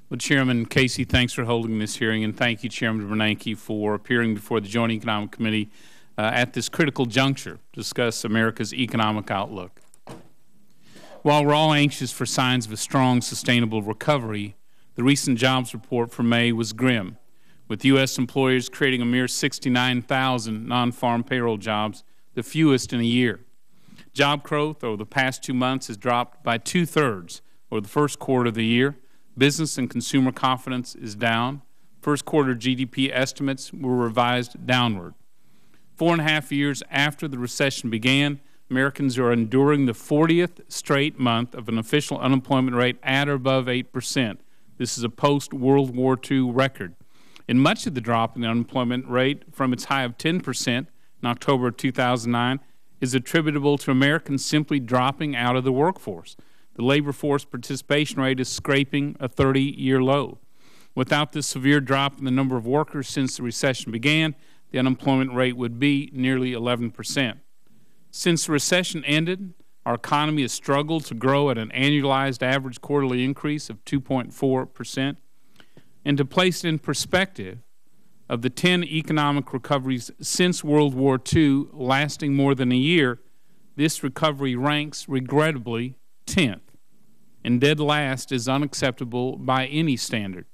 Well, Chairman Casey, thanks for holding this hearing, and thank you, Chairman Bernanke, for appearing before the Joint Economic Committee at this critical juncture to discuss America's economic outlook. While we're all anxious for signs of a strong, sustainable recovery, the recent jobs report for May was grim, with U.S. employers creating a mere 69,000 non-farm payroll jobs, the fewest in a year. Job growth over the past 2 months has dropped by 2/3 over the first quarter of the year. Business and consumer confidence is down. First quarter GDP estimates were revised downward. 4.5 years after the recession began, Americans are enduring the 40th straight month of an official unemployment rate at or above 8%. This is a post-World War II record. And much of the drop in the unemployment rate from its high of 10% in October of 2009 is attributable to Americans simply dropping out of the workforce. The labor force participation rate is scraping a 30-year low. Without this severe drop in the number of workers since the recession began, the unemployment rate would be nearly 11%. Since the recession ended, our economy has struggled to grow at an annualized average quarterly increase of 2.4%. And to place it in perspective, of the 10 economic recoveries since World War II lasting more than a year, this recovery ranks regrettably 10th. And dead last is unacceptable by any standard.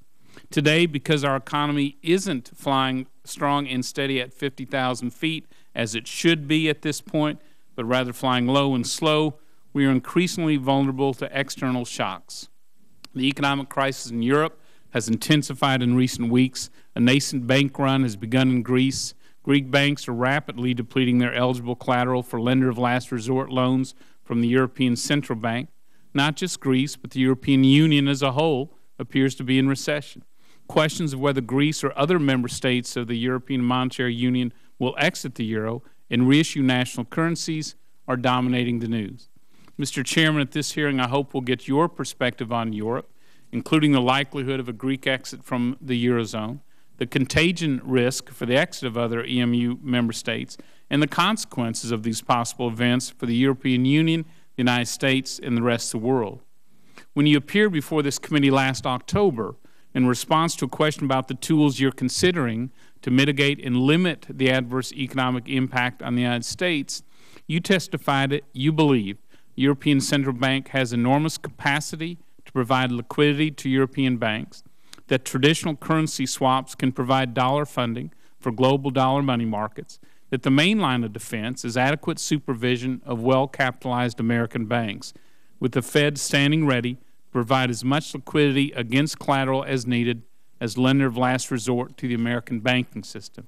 Today, because our economy isn't flying strong and steady at 50,000 feet, as it should be at this point, but rather flying low and slow, we are increasingly vulnerable to external shocks. The economic crisis in Europe has intensified in recent weeks. A nascent bank run has begun in Greece. Greek banks are rapidly depleting their eligible collateral for lender of last resort loans from the European Central Bank. Not just Greece, but the European Union as a whole appears to be in recession. Questions of whether Greece or other member states of the European Monetary Union will exit the euro and reissue national currencies are dominating the news. Mr. Chairman, at this hearing, I hope we'll get your perspective on Europe, including the likelihood of a Greek exit from the Eurozone, the contagion risk for the exit of other EMU member states, and the consequences of these possible events for the European Union, the United States, and the rest of the world. When you appeared before this committee last October, in response to a question about the tools you're considering to mitigate and limit the adverse economic impact on the United States, you testified that you believe the European Central Bank has enormous capacity to provide liquidity to European banks, that traditional currency swaps can provide dollar funding for global dollar money markets, that the main line of defense is adequate supervision of well-capitalized American banks, with the Fed standing ready to provide as much liquidity against collateral as needed as lender of last resort to the American banking system.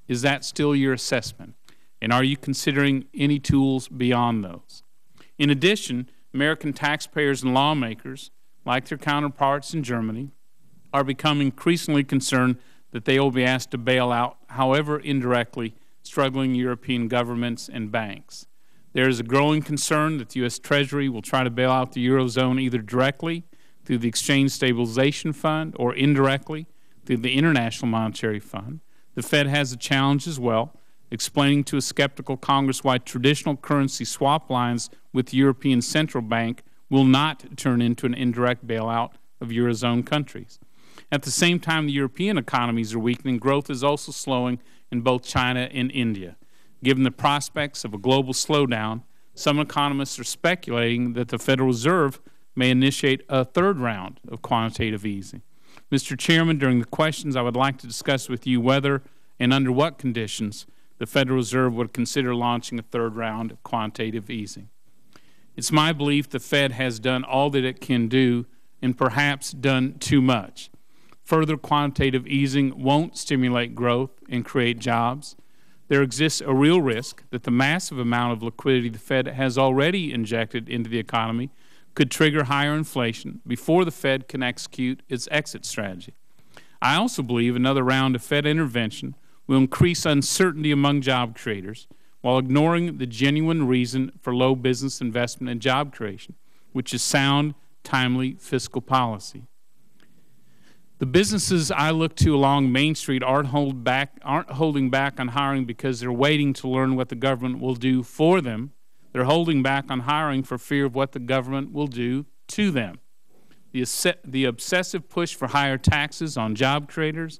Is that still your assessment? And are you considering any tools beyond those? In addition, American taxpayers and lawmakers, like their counterparts in Germany, are becoming increasingly concerned that they will be asked to bail out, however indirectly, struggling European governments and banks. There is a growing concern that the U.S. Treasury will try to bail out the Eurozone either directly through the Exchange Stabilization Fund or indirectly through the International Monetary Fund. The Fed has a challenge as well, explaining to a skeptical Congress why traditional currency swap lines with the European Central Bank will not turn into an indirect bailout of Eurozone countries. At the same time the European economies are weakening, growth is also slowing in both China and India. Given the prospects of a global slowdown, some economists are speculating that the Federal Reserve may initiate a third round of quantitative easing. Mr. Chairman, during the questions, I would like to discuss with you whether and under what conditions the Federal Reserve would consider launching a third round of quantitative easing. It's my belief the Fed has done all that it can do and perhaps done too much. Further quantitative easing won't stimulate growth and create jobs. There exists a real risk that the massive amount of liquidity the Fed has already injected into the economy could trigger higher inflation before the Fed can execute its exit strategy. I also believe another round of Fed intervention will increase uncertainty among job creators while ignoring the genuine reason for low business investment and job creation, which is sound, timely fiscal policy. The businesses I look to along Main Street aren't holding back on hiring because they're waiting to learn what the government will do for them. They're holding back on hiring for fear of what the government will do to them. the obsessive push for higher taxes on job creators,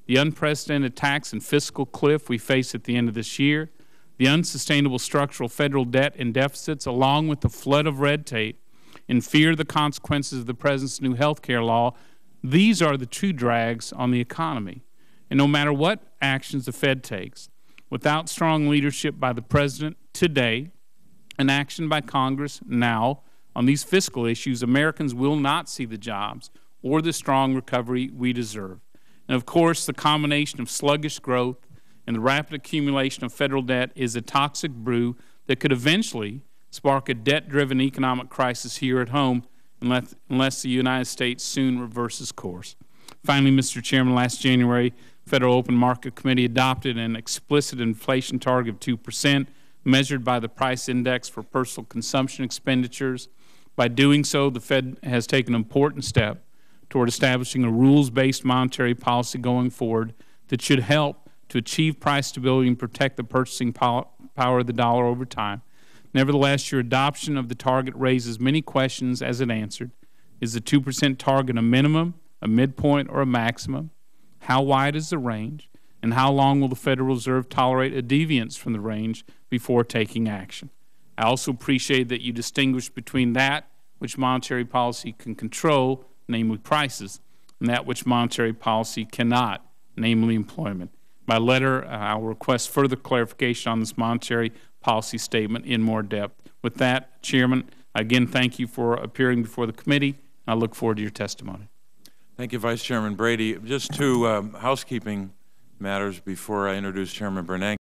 the unprecedented tax and fiscal cliff we face at the end of this year, the unsustainable structural federal debt and deficits, along with the flood of red tape, in fear of the consequences of the President's new health care law, these are the true drags on the economy. And no matter what actions the Fed takes, without strong leadership by the President today and action by Congress now on these fiscal issues, Americans will not see the jobs or the strong recovery we deserve. And of course, the combination of sluggish growth and the rapid accumulation of federal debt is a toxic brew that could eventually spark a debt-driven economic crisis here at home unless the United States soon reverses course. Finally, Mr. Chairman, last January, Federal Open Market Committee adopted an explicit inflation target of 2%, measured by the price index for personal consumption expenditures. By doing so, the Fed has taken an important step toward establishing a rules-based monetary policy going forward that should help to achieve price stability and protect the purchasing power of the dollar over time. Nevertheless, your adoption of the target raises many questions as it answered. Is the 2% target a minimum, a midpoint, or a maximum? How wide is the range? And how long will the Federal Reserve tolerate a deviance from the range before taking action? I also appreciate that you distinguish between that which monetary policy can control, namely prices, and that which monetary policy cannot, namely employment. By letter, I will request further clarification on this monetary policy statement in more depth. With that, Chairman, again, thank you for appearing before the committee. I look forward to your testimony. Thank you, Vice Chairman Brady. Just two housekeeping matters before I introduce Chairman Bernanke.